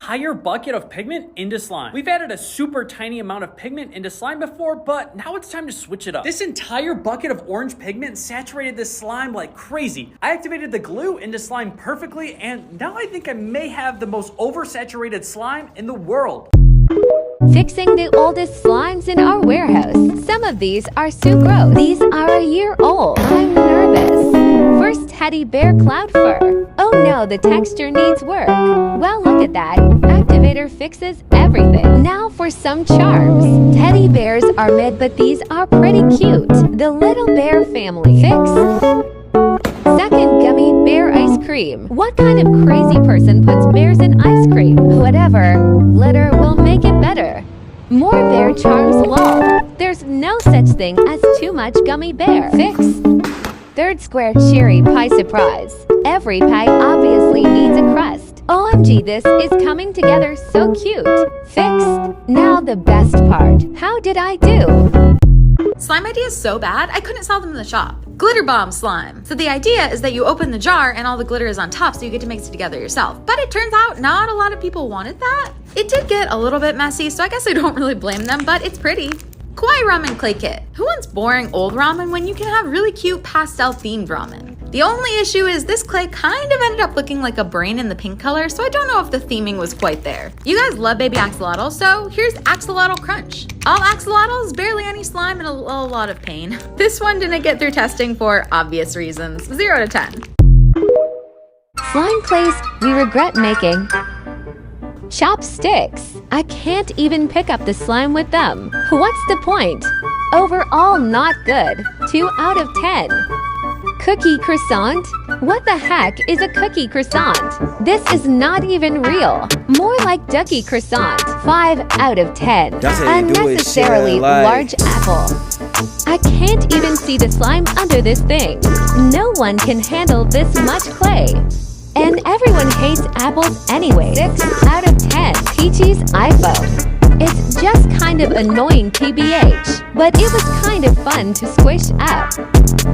Higher bucket of pigment into slime. We've added a super tiny amount of pigment into slime before, but now it's time to switch it up. This entire bucket of orange pigment saturated this slime like crazy. I activated the glue into slime perfectly, and now I think I may have the most oversaturated slime in the world. Fixing the oldest slimes in our warehouse. Some of these are so gross. These are a year old. I'm nervous. First, teddy bear cloud fur. Oh no, the texture needs work. Well, look at that. Activator fixes everything. Now for some charms. Teddy bears are mid, but these are pretty cute. The little bear family. Fix. Second, gummy bear ice cream. What kind of crazy person puts bears in ice cream? Whatever. Glitter will make it better. More bear charms, lol. There's no such thing as too much gummy bear. Fix. Third square cherry pie surprise. Every pie obviously needs a crust. OMG, this is coming together so cute. Fixed. Now the best part. How did I do? Slime idea is so bad, I couldn't sell them in the shop. Glitter bomb slime. So the idea is that you open the jar and all the glitter is on top, so you get to mix it together yourself. But it turns out not a lot of people wanted that. It did get a little bit messy, so I guess I don't really blame them, but it's pretty. Kawaii ramen clay kit. Who wants boring old ramen when you can have really cute pastel themed ramen? The only issue is this clay kind of ended up looking like a brain in the pink color, so I don't know if the theming was quite there. You guys love baby axolotl, so here's axolotl crunch. All axolotls, barely any slime, and a lot of pain. This one didn't get through testing for obvious reasons. 0 to 10. Slime clays we regret making. Chopsticks. I can't even pick up the slime with them. What's the point? Overall not good. 2 out of 10. Cookie croissant? What the heck is a cookie croissant? This is not even real. More like ducky croissant. 5 out of 10. Unnecessarily large apple. I can't even see the slime under this thing. No one can handle this much clay. And everyone hates apples anyway. 6 out of 10. Peachy's iPhone. It's just kind of annoying TBH, but it was kind of fun to squish up.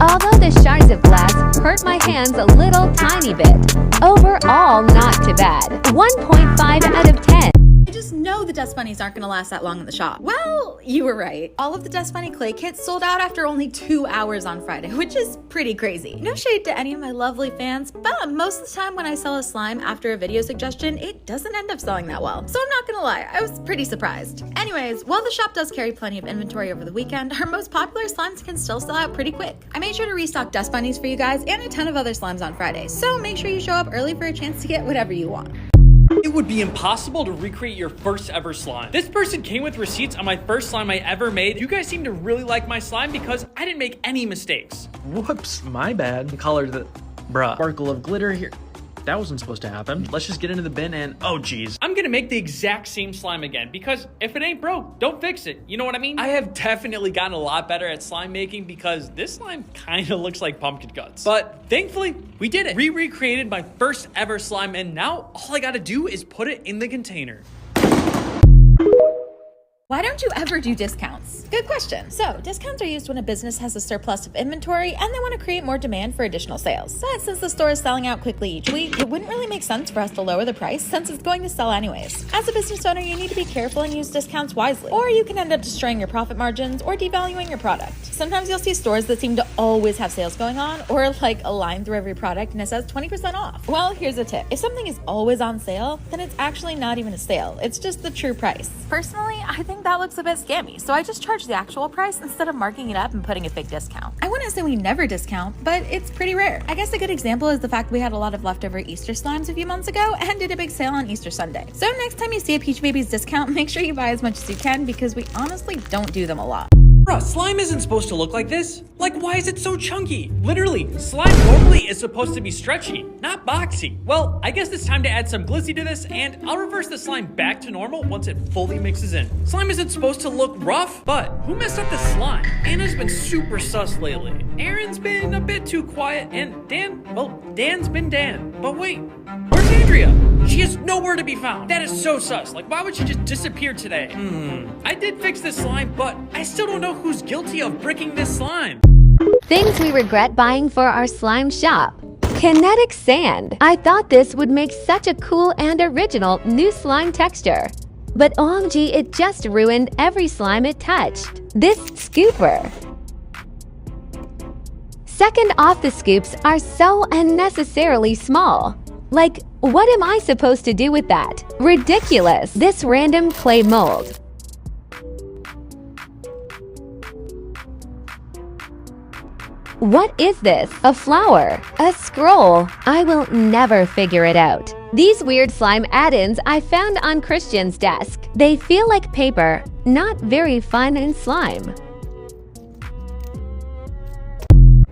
Although the shards of glass hurt my hands a little tiny bit. Overall, not too bad. 1.5 out of 10. I just know the dust bunnies aren't gonna last that long in the shop. Well, you were right. All of the dust bunny clay kits sold out after only 2 hours on Friday, which is pretty crazy. No shade to any of my lovely fans, but most of the time when I sell a slime after a video suggestion, it doesn't end up selling that well. So I'm not gonna lie, I was pretty surprised. Anyways, while the shop does carry plenty of inventory over the weekend, our most popular slimes can still sell out pretty quick. I made sure to restock dust bunnies for you guys and a ton of other slimes on Friday, so make sure you show up early for a chance to get whatever you want. It would be impossible to recreate your first ever slime. This person came with receipts on my first slime I ever made. You guys seem to really like my slime because I didn't make any mistakes. Whoops, my bad. Colored the sparkle of glitter here. That wasn't supposed to happen. Let's just get into the bin and oh geez. I'm gonna make the exact same slime again because if it ain't broke, don't fix it. You know what I mean? I have definitely gotten a lot better at slime making because this slime kind of looks like pumpkin guts. But thankfully, we did it. We recreated my first ever slime and now all I gotta do is put it in the container. Why don't you ever do discounts? Good question. So, discounts are used when a business has a surplus of inventory and they want to create more demand for additional sales. But since the store is selling out quickly each week, it wouldn't really make sense for us to lower the price since it's going to sell anyways. As a business owner, you need to be careful and use discounts wisely, or you can end up destroying your profit margins or devaluing your product. Sometimes you'll see stores that seem to always have sales going on, or like a line through every product and it says 20% off. Well, here's a tip. If something is always on sale, then it's actually not even a sale. It's just the true price. Personally, I think that looks a bit scammy, so I just charge the actual price instead of marking it up and putting a fake discount. I wouldn't say we never discount, but it's pretty rare. I guess a good example is the fact we had a lot of leftover Easter slimes a few months ago and did a big sale on Easter Sunday. So next time you see a Peach Baby's discount, make sure you buy as much as you can because we honestly don't do them a lot. Bruh, slime isn't supposed to look like this. Like, why is it so chunky? Literally, slime normally is supposed to be stretchy, not boxy. Well, I guess it's time to add some glizzy to this, and I'll reverse the slime back to normal once it fully mixes in. Slime isn't supposed to look rough, but who messed up the slime? Anna's been super sus lately. Aaron's been a bit too quiet, and Dan's been Dan. But wait, where's Andrea? She is nowhere to be found. That is so sus. Like, why would she just disappear today? I did fix this slime, but I still don't know who's guilty of bricking this slime. Things we regret buying for our slime shop. Kinetic sand. I thought this would make such a cool and original new slime texture. But OMG, it just ruined every slime it touched. This scooper. Second off, the scoops are so unnecessarily small. Like, what am I supposed to do with that? Ridiculous. This random clay mold. What is this? A flower? A scroll? I will never figure it out. These weird slime add-ins I found on Christian's desk. They feel like paper, not very fun in slime.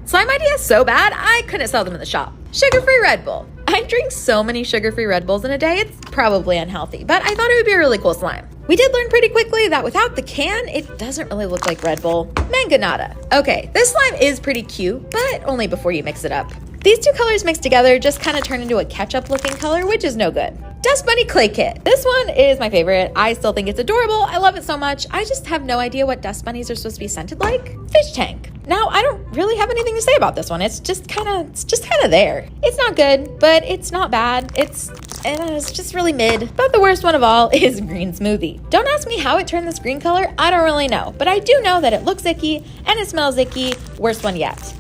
Slime idea is so bad, I couldn't sell them in the shop. Sugar-free Red Bull. I drink so many sugar-free Red Bulls in a day, it's probably unhealthy, but I thought it would be a really cool slime. We did learn pretty quickly that without the can, it doesn't really look like Red Bull. Mangonada. Okay, this slime is pretty cute, but only before you mix it up. These two colors mixed together just kind of turn into a ketchup-looking color, which is no good. Dust Bunny Clay Kit. This one is my favorite. I still think it's adorable. I love it so much. I just have no idea what dust bunnies are supposed to be scented like. Fish tank. Now, I don't really have anything to say about this one. It's just kind of there. It's not good, but it's not bad. It's just really mid. But the worst one of all is green smoothie. Don't ask me how it turned this green color. I don't really know, but I do know that it looks icky and it smells icky. Worst one yet.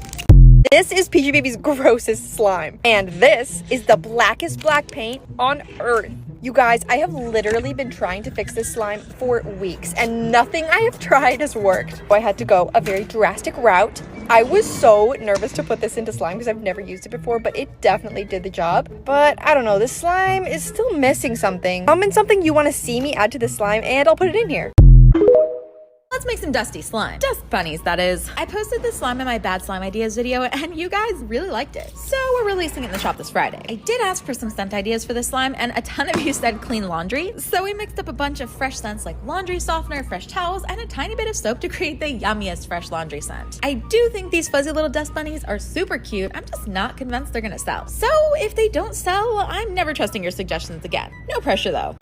This is PG Baby's grossest slime. And this is the blackest black paint on earth. You guys, I have literally been trying to fix this slime for weeks and nothing I have tried has worked. I had to go a very drastic route. I was so nervous to put this into slime because I've never used it before, but it definitely did the job. But I don't know, this slime is still missing something. Comment something you want to see me add to this slime and I'll put it in here. Let's make some dusty slime. Dust bunnies, that is. I posted this slime in my bad slime ideas video and you guys really liked it. So we're releasing it in the shop this Friday. I did ask for some scent ideas for this slime and a ton of you said clean laundry. So we mixed up a bunch of fresh scents like laundry softener, fresh towels, and a tiny bit of soap to create the yummiest fresh laundry scent. I do think these fuzzy little dust bunnies are super cute. I'm just not convinced they're gonna sell. So if they don't sell, I'm never trusting your suggestions again. No pressure though.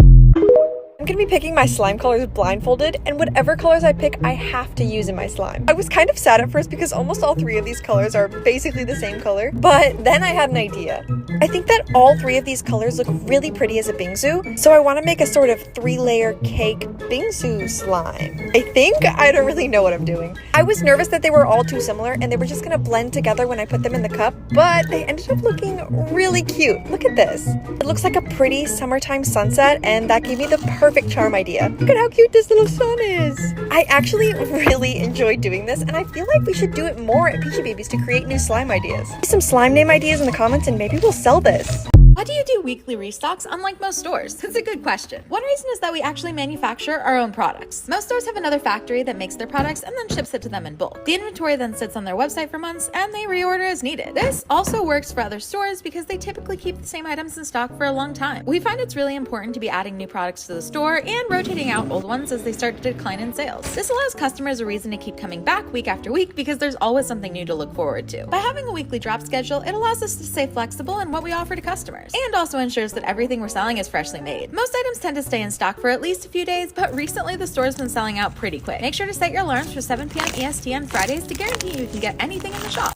I'm gonna be picking my slime colors blindfolded, and whatever colors I pick, I have to use in my slime. I was kind of sad at first because almost all three of these colors are basically the same color, but then I had an idea. I think that all three of these colors look really pretty as a bingsu, so I want to make a sort of 3-layer cake bingsu slime. I don't really know what I'm doing. I was nervous that they were all too similar and they were just gonna blend together when I put them in the cup, but they ended up looking really cute. Look at this. It looks like a pretty summertime sunset, and that gave me the perfect charm idea. Look at how cute this little sun is. I actually really enjoyed doing this, and I feel like we should do it more at Peachy Babies to create new slime ideas. Some slime name ideas in the comments and maybe we'll sell this. Why do you do weekly restocks unlike most stores? It's a good question. One reason is that we actually manufacture our own products. Most stores have another factory that makes their products and then ships it to them in bulk. The inventory then sits on their website for months and they reorder as needed. This also works for other stores because they typically keep the same items in stock for a long time. We find it's really important to be adding new products to the store and rotating out old ones as they start to decline in sales. This allows customers a reason to keep coming back week after week because there's always something new to look forward to. By having a weekly drop schedule, it allows us to stay flexible in what we offer to customers, and also ensures that everything we're selling is freshly made. Most items tend to stay in stock for at least a few days, but recently the store's been selling out pretty quick. Make sure to set your alarms for 7 p.m. EST on Fridays to guarantee you can get anything in the shop.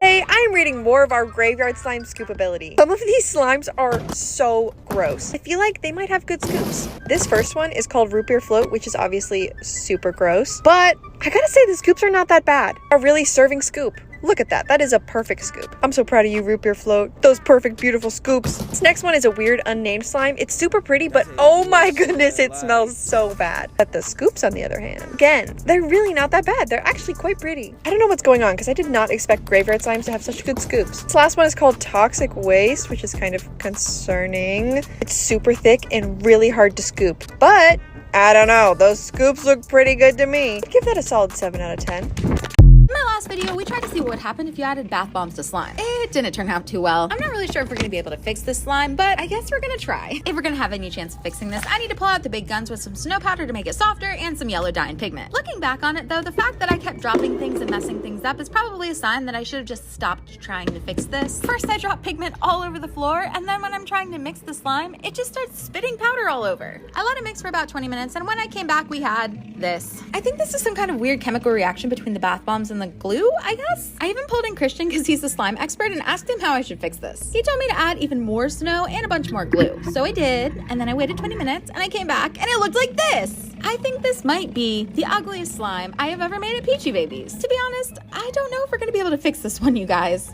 Hey, I'm reading more of our graveyard slime scoopability. Some of these slimes are so gross. I feel like they might have good scoops. This first one is called Root Beer Float, which is obviously super gross, but I gotta say the scoops are not that bad. A really serving scoop. Look at that. That is a perfect scoop. I'm so proud of you, Root Beer Float. Those perfect, beautiful scoops. This next one is a weird, unnamed slime. It's super pretty, but oh my goodness, it smells so bad. But the scoops, on the other hand, again, they're really not that bad. They're actually quite pretty. I don't know what's going on because I did not expect graveyard slimes to have such good scoops. This last one is called Toxic Waste, which is kind of concerning. It's super thick and really hard to scoop, but I don't know. Those scoops look pretty good to me. I'd give that a solid 7 out of 10. In my last video, we tried to see what would happen if you added bath bombs to slime. It didn't turn out too well. I'm not really sure if we're gonna be able to fix this slime, but I guess we're gonna try. If we're gonna have any chance of fixing this, I need to pull out the big guns with some snow powder to make it softer and some yellow dye and pigment. Looking back on it though, the fact that I kept dropping things and messing things up is probably a sign that I should have just stopped trying to fix this. First I dropped pigment all over the floor, and then when I'm trying to mix the slime, it just starts spitting powder all over. I let it mix for about 20 minutes, and when I came back, we had this. I think this is some kind of weird chemical reaction between the bath bombs and the like glue, I guess? I even pulled in Christian because he's the slime expert and asked him how I should fix this. He told me to add even more snow and a bunch more glue. So I did, and then I waited 20 minutes and I came back and it looked like this. I think this might be the ugliest slime I have ever made at Peachy Babies. To be honest, I don't know if we're gonna be able to fix this one, you guys.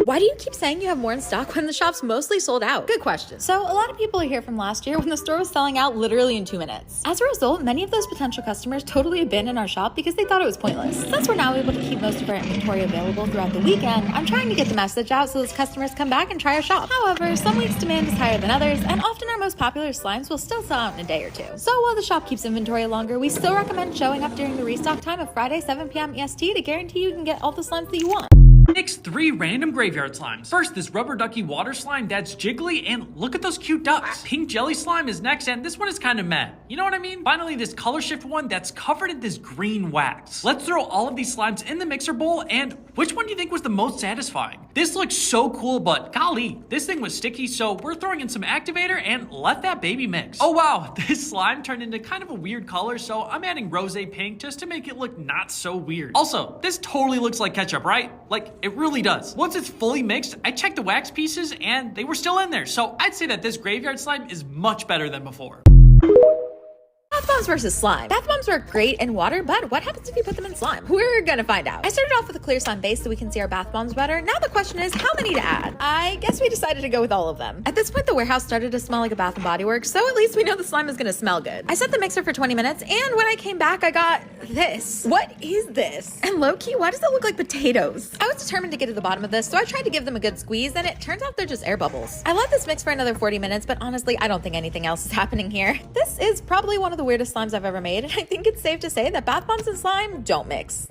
Why do you keep saying you have more in stock when the shop's mostly sold out? Good question. So a lot of people are here from last year when the store was selling out literally in 2 minutes. As a result, many of those potential customers totally abandoned our shop because they thought it was pointless. Since we're now able to keep most of our inventory available throughout the weekend, I'm trying to get the message out so those customers come back and try our shop. However, some weeks demand is higher than others, and often our most popular slimes will still sell out in a day or two. So while the shop keeps inventory longer, we still recommend showing up during the restock time of Friday 7 p.m. EST to guarantee you can get all the slimes that you want. Mix 3 random graveyard slimes. First, this rubber ducky water slime that's jiggly, and look at those cute ducks. Pink jelly slime is next, and this one is kind of meh. You know what I mean? Finally, this color shift one that's covered in this green wax. Let's throw all of these slimes in the mixer bowl, and which one do you think was the most satisfying? This looks so cool, but golly, this thing was sticky, so we're throwing in some activator and let that baby mix. Oh wow, this slime turned into kind of a weird color, so I'm adding rose pink just to make it look not so weird. Also, this totally looks like ketchup, right? Like, it really does. Once it's fully mixed, I checked the wax pieces and they were still in there. So I'd say that this graveyard slime is much better than before. Bath bombs versus slime. Bath bombs work great in water, but what happens if you put them in slime? We're gonna find out. I started off with a clear slime base so we can see our bath bombs better. Now the question is how many to add? I guess we decided to go with all of them. At this point, the warehouse started to smell like a Bath & Body Works, so at least we know the slime is gonna smell good. I set the mixer for 20 minutes, and when I came back, I got this. What is this? And low-key, why does it look like potatoes? I was determined to get to the bottom of this, so I tried to give them a good squeeze, and it turns out they're just air bubbles. I let this mix for another 40 minutes, but honestly, I don't think anything else is happening here. This is probably one of the weirdest slimes I've ever made, and I think it's safe to say that bath bombs and slime don't mix.